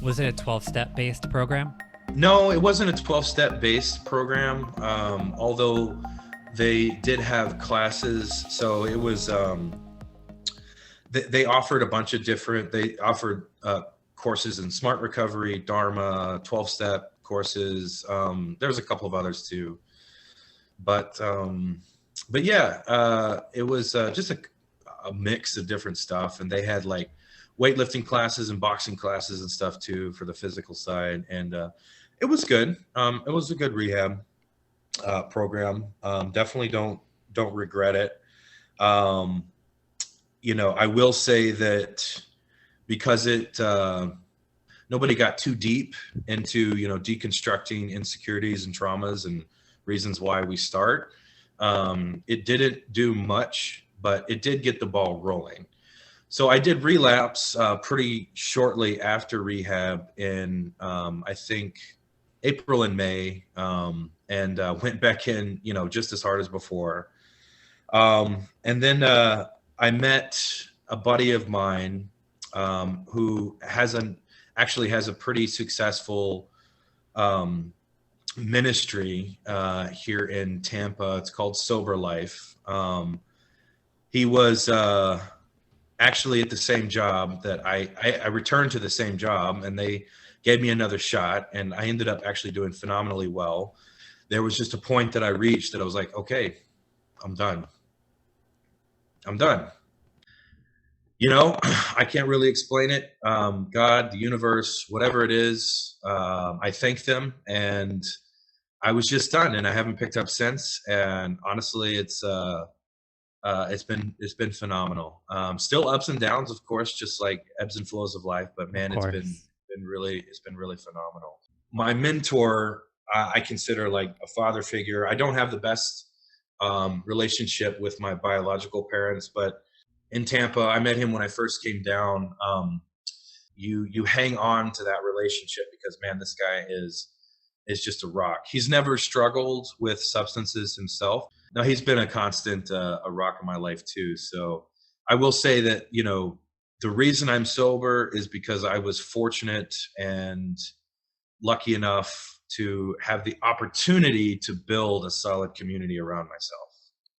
Was it a 12-step based program? No, it wasn't a 12-step based program, although they did have classes. So it was, they offered a bunch of different, they offered courses in smart recovery, Dharma, 12-step courses. There's a couple of others too. But, but yeah, it was just a mix of different stuff. And they had like weightlifting classes and boxing classes and stuff too for the physical side. And it was good. It was a good rehab program. Definitely don't regret it. Um, I will say that because nobody got too deep into deconstructing insecurities and traumas and reasons why we start. It didn't do much, but it did get the ball rolling. So I did relapse pretty shortly after rehab in I think April and May, and went back in, just as hard as before. And then I met a buddy of mine who actually has a pretty successful ministry here in Tampa. It's called Sober Life. He was actually at the same job that I returned to the same job, and they gave me another shot, and I ended up actually doing phenomenally well. There was just a point that I reached that I was like, okay, I'm done. I'm done. I can't really explain it. God, the universe, whatever it is, I thank them, and I was just done, and I haven't picked up since. And honestly, it's been phenomenal. Still ups and downs, of course, just like ebbs and flows of life. But Of man, course. it's been really phenomenal. My mentor, I consider like a father figure. I don't have the best relationship with my biological parents, but in Tampa, I met him when I first came down. You hang on to that relationship because man, this guy is just a rock. He's never struggled with substances himself. Now he's been a constant a rock in my life too. So I will say that the reason I'm sober is because I was fortunate and lucky enough to have the opportunity to build a solid community around myself.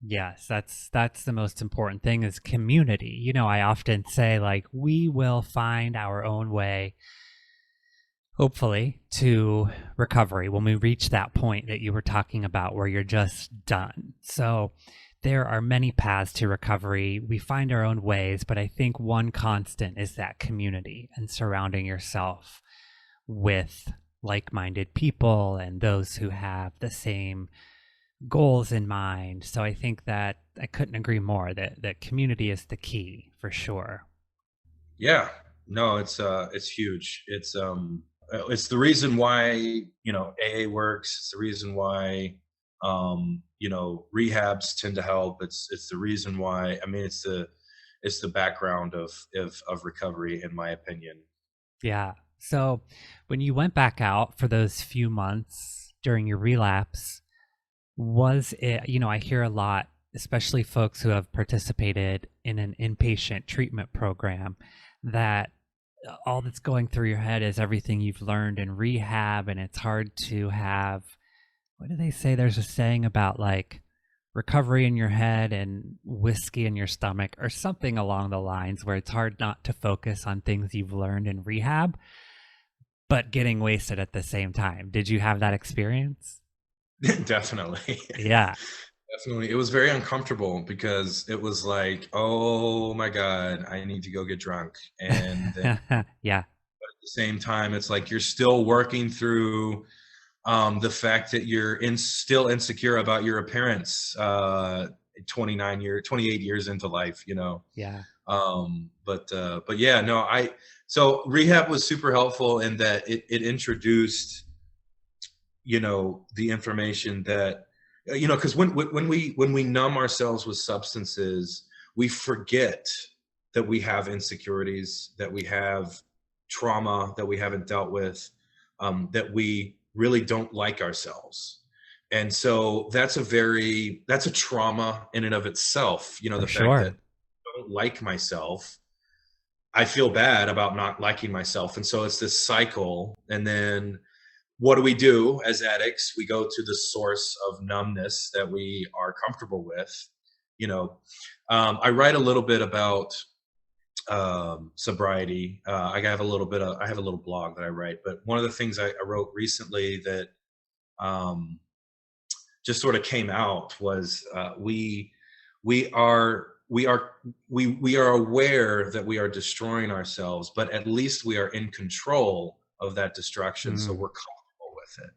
Yes, that's the most important thing is community. I often say like we will find our own way, hopefully, to recovery when we reach that point that you were talking about where you're just done. So there are many paths to recovery. We find our own ways, but I think one constant is that community and surrounding yourself with like-minded people and those who have the same goals in mind. So I think that I couldn't agree more that community is the key for sure. Yeah, no, it's huge. It's the reason why AA works. It's the reason why rehabs tend to help. It's the reason why. I mean, it's the background of recovery, in my opinion. Yeah. So when you went back out for those few months during your relapse, was it, I hear a lot, especially folks who have participated in an inpatient treatment program, that all that's going through your head is everything you've learned in rehab, and it's hard to have, what do they say? There's a saying about like recovery in your head and whiskey in your stomach, or something along the lines, where it's hard not to focus on things you've learned in rehab, but getting wasted at the same time. Did you have that experience? Definitely. Yeah. Definitely. It was very uncomfortable because it was like, oh my God, I need to go get drunk. And then Yeah. at the same time, it's like you're still working through the fact that you're still insecure about your appearance 28 years into life. Yeah. But yeah, no, so rehab was super helpful in that it introduced, the information that, because when we numb ourselves with substances, we forget that we have insecurities, that we have trauma that we haven't dealt with, that we really don't like ourselves. And so that's a trauma in and of itself, For the fact that sure. I don't like myself. I feel bad about not liking myself. And so it's this cycle. And then what do we do as addicts? We go to the source of numbness that we are comfortable with. You know, I write a little bit about sobriety. I have a little blog that I write, but one of the things I wrote recently that um, just sort of came out was we are we are aware that we are destroying ourselves, but at least we are in control of that destruction, so Mm, we're comfortable with it.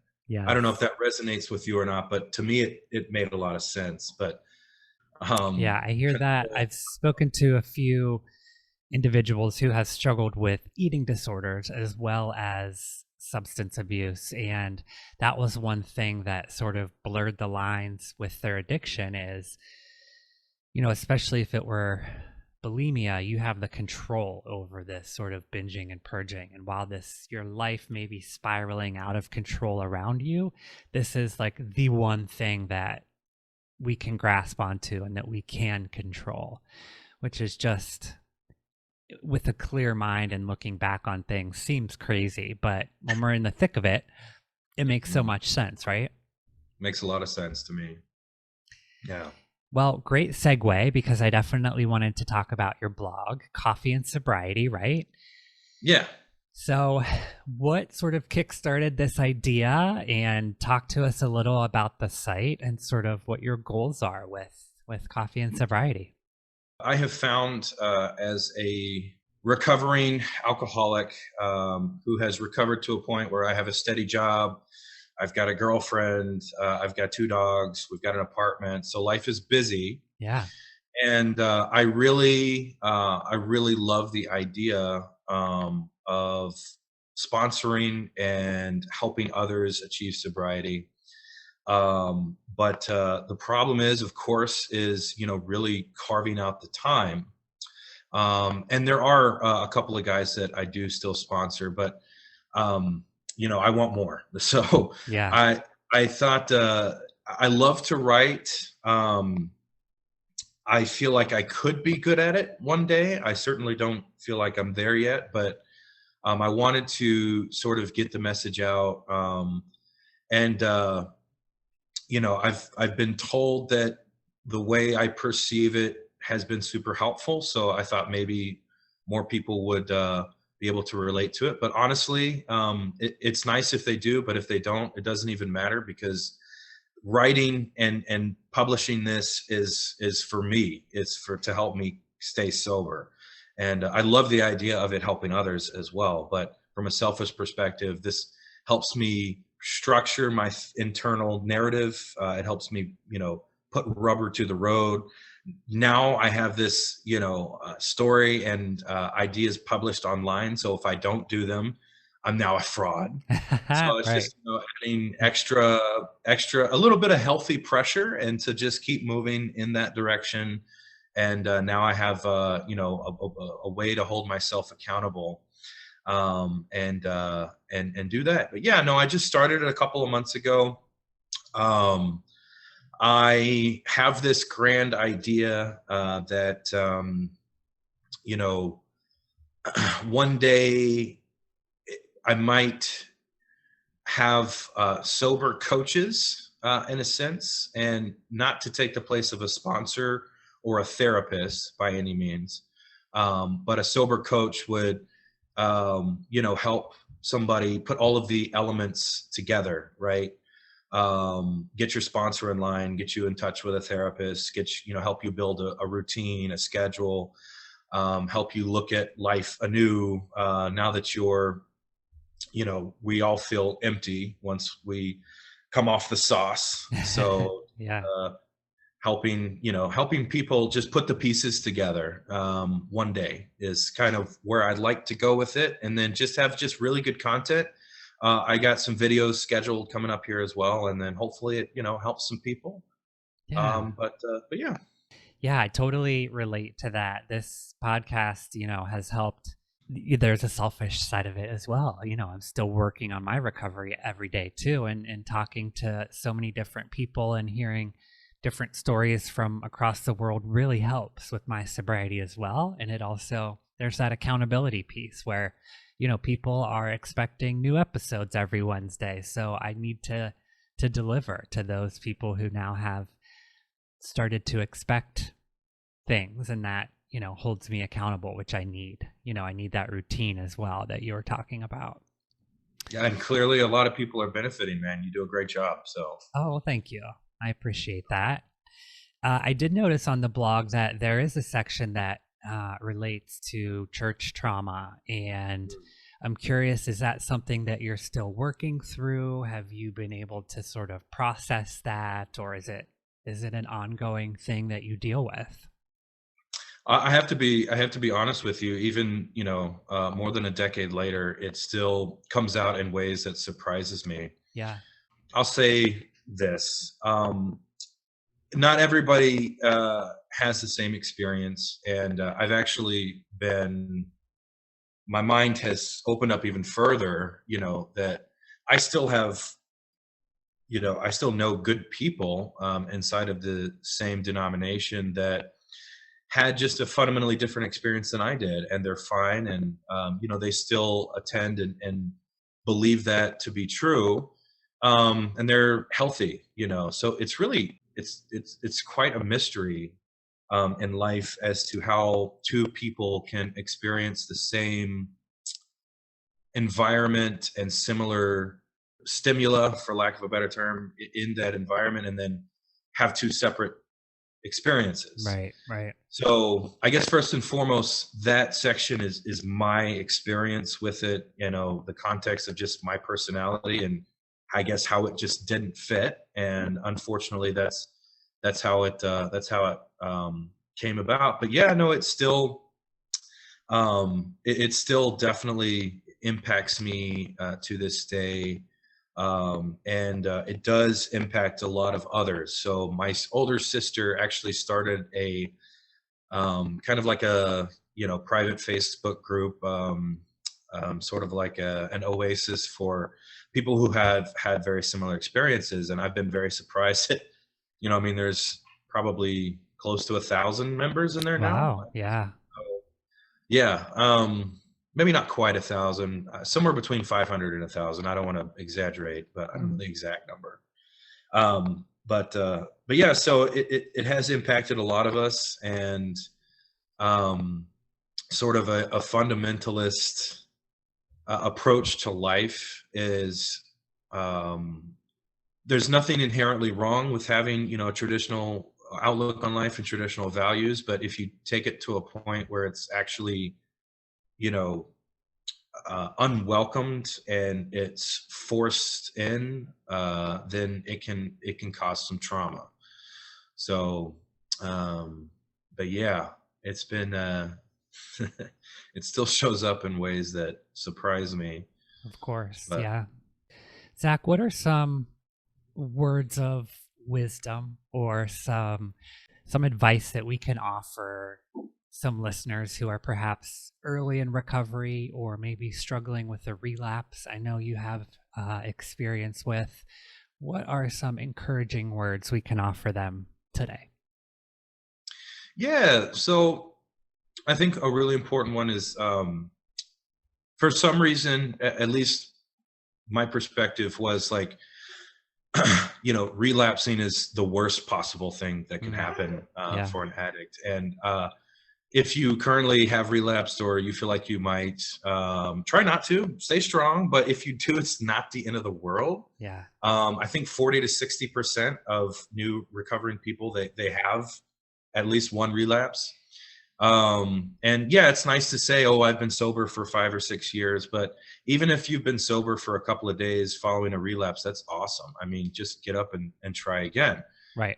I don't know if yes. that resonates with you or not, but to me it made a lot of sense. But Yeah, I hear that. control. I've spoken to a few individuals who have struggled with eating disorders as well as substance abuse, and that was one thing that sort of blurred the lines with their addiction is, especially if it were bulimia, you have the control over this sort of binging and purging. And while your life may be spiraling out of control around you, this is like the one thing that we can grasp onto and that we can control, which is just, with a clear mind and looking back on things, seems crazy. But when we're in the thick of it, it makes so Mm, much sense, right? makes a lot of sense to me. Yeah. Well, great segue, because I definitely wanted to talk about your blog, Coffee and Sobriety, right? Yeah. So, what sort of kickstarted this idea, and talk to us a little about the site and sort of what your goals are with Coffee and Sobriety? I have found as a recovering alcoholic who has recovered to a point where I have a steady job, I've got a girlfriend, I've got two dogs, we've got an apartment, so life is busy. Yeah. And I really love the idea of sponsoring and helping others achieve sobriety. But the problem is, of course, is really carving out the time. And there are a couple of guys that I do still sponsor, but um, I want more. So Yeah. I I thought I love to write. I feel like I could be good at it one day. I certainly don't feel like I'm there yet, but I wanted to sort of get the message out. And I've been told that the way I perceive it has been super helpful. So I thought maybe more people would be able to relate to it. But honestly, it's nice if they do, but if they don't, it doesn't even matter, because writing and publishing this is for me. It's for to help me stay sober, and I love the idea of it helping others as well. But from a selfish perspective, this helps me structure my internal narrative. It helps me, put rubber to the road. Now I have this, story and ideas published online. So if I don't do them, I'm now a fraud. So it's Right. just, adding extra, a little bit of healthy pressure, and to just keep moving in that direction. And now I have, a way to hold myself accountable, and do that. But yeah, no, I just started it a couple of months ago. Um, I have this grand idea that you know one day I might have sober coaches, in a sense, and not to take the place of a sponsor or a therapist by any means, but a sober coach would, help somebody put all of the elements together, right? Get your sponsor in line, get you in touch with a therapist, help you build a routine, a schedule, help you look at life anew, now that we all feel empty once we come off the sauce. So Yeah. uh, helping people just put the pieces together, one day is kind of where I'd like to go with it, and then just have just really good content. I got some videos scheduled coming up here as well, and then hopefully it helps some people. Yeah. But yeah. Yeah, I totally relate to that. This podcast, has helped. There's a selfish side of it as well. I'm still working on my recovery every day too, and talking to so many different people and hearing different stories from across the world really helps with my sobriety as well. And it also there's that accountability piece where, people are expecting new episodes every Wednesday. So I need to deliver to those people who now have started to expect things, and that, holds me accountable, which I need. I need that routine as well that you were talking about. Yeah, and clearly a lot of people are benefiting, man. You do a great job. So, Oh, well, thank you. I appreciate that. I did notice on the blog that there is a section that relates to church trauma. And I'm curious, is that something that you're still working through? Have you been able to sort of process that? Or is it an ongoing thing that you deal with? I have to be honest with you. Even more than a decade later, it still comes out in ways that surprises me. Yeah. I'll say this: not everybody has the same experience, and I've actually been. My mind has opened up even further. That I still have. I still know good people inside of the same denomination that had just a fundamentally different experience than I did, and they're fine, and they still attend and believe that to be true, and they're healthy. So it's really it's quite a mystery in life as to how two people can experience the same environment and similar stimula, for lack of a better term, in that environment, and then have two separate experiences. Right. Right. So I guess first and foremost, that section is my experience with it, the context of just my personality, and I guess how it just didn't fit. And unfortunately that's how it came about. But yeah, no, it's still it still definitely impacts me to this day. And it does impact a lot of others. So my older sister actually started a kind of like a private Facebook group, sort of like an oasis for people who have had very similar experiences. And I've been very surprised that I mean, there's probably close to 1,000 members in there now. Wow. Yeah. Yeah, maybe not quite 1,000, somewhere between 500 and 1,000. I don't want to exaggerate, but I don't know the exact number. But yeah, so it has impacted a lot of us, and sort of a fundamentalist approach to life is, there's nothing inherently wrong with having a traditional outlook on life and traditional values, but if you take it to a point where it's actually you know unwelcomed and it's forced in, then it can cause some trauma. So, but yeah, it's been it still shows up in ways that surprise me. Of course. But Yeah. Zach, what are some words of wisdom or some advice that we can offer some listeners who are perhaps early in recovery or maybe struggling with a relapse? I know you have experience with. What are some encouraging words we can offer them today? yeah, so I think a really important one is, for some reason, at least my perspective was like, relapsing is the worst possible thing that can happen Yeah. for an addict. And if you currently have relapsed or you feel like you might, try not to, stay strong. But if you do, it's not the end of the world. Yeah. I think 40 to 60% of new recovering people, they have at least one relapse. And yeah, it's nice to say, oh, I've been sober for 5 or 6 years, but even if you've been sober for a couple of days following a relapse, that's awesome. I mean, just get up and try again. Right.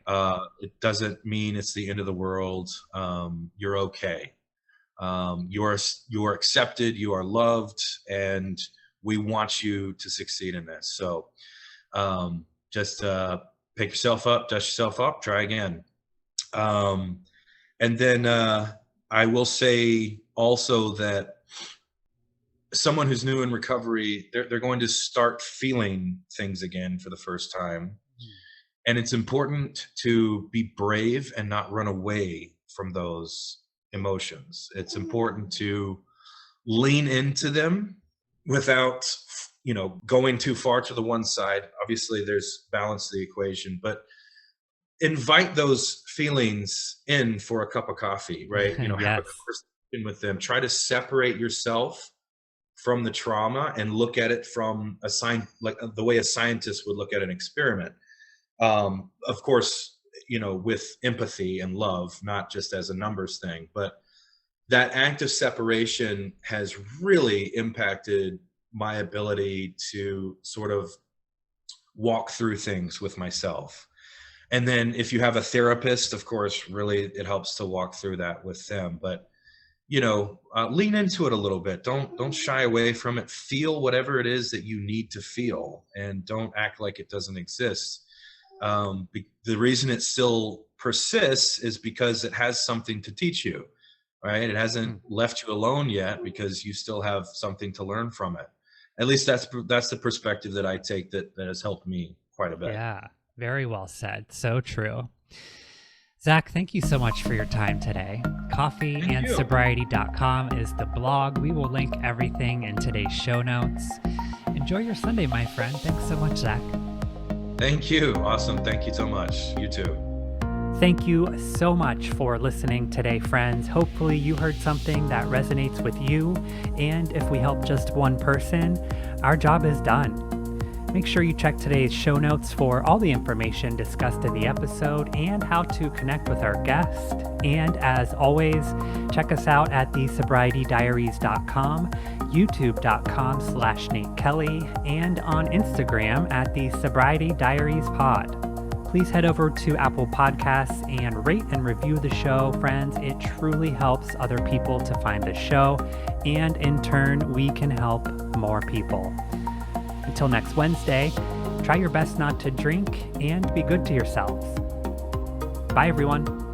It doesn't mean it's the end of the world. You're okay. You're accepted, you are loved, and we want you to succeed in this. So, just pick yourself up, dust yourself up, try again. And then I will say also that someone who's new in recovery, they're going to start feeling things again for the first time. And it's important to be brave and not run away from those emotions. It's important to lean into them without, going too far to the one side. Obviously, there's balance to the equation, but invite those feelings in for a cup of coffee, right? Have a Yes. conversation with them. Try to separate yourself from the trauma and look at it from like the way a scientist would look at an experiment. Of course, with empathy and love, not just as a numbers thing, but that act of separation has really impacted my ability to sort of walk through things with myself. And then if you have a therapist, of course, really it helps to walk through that with them. But lean into it a little bit. Don't shy away from it. Feel whatever it is that you need to feel, and don't act like it doesn't exist. The reason it still persists is because it has something to teach you, right? It hasn't left you alone yet, because you still have something to learn from it. At least that's the perspective that I take, that has helped me quite a bit. Yeah, very well said. So true. Zach, thank you so much for your time today. Coffeeandsobriety.com is the blog. We will link everything in today's show notes. Enjoy your Sunday, my friend. Thanks so much, Zach. Thank you. Awesome. Thank you so much. You too. Thank you so much for listening today, friends. Hopefully you heard something that resonates with you. And if we help just one person, our job is done. Make sure you check today's show notes for all the information discussed in the episode and how to connect with our guest. And as always, check us out at thesobrietydiaries.com, youtube.com/Nate Kelly, and on Instagram at the Sobriety Diaries Pod. Please head over to Apple Podcasts and rate and review the show, friends. It truly helps other people to find the show, and in turn, we can help more people. Until next Wednesday, try your best not to drink and be good to yourselves. Bye, everyone.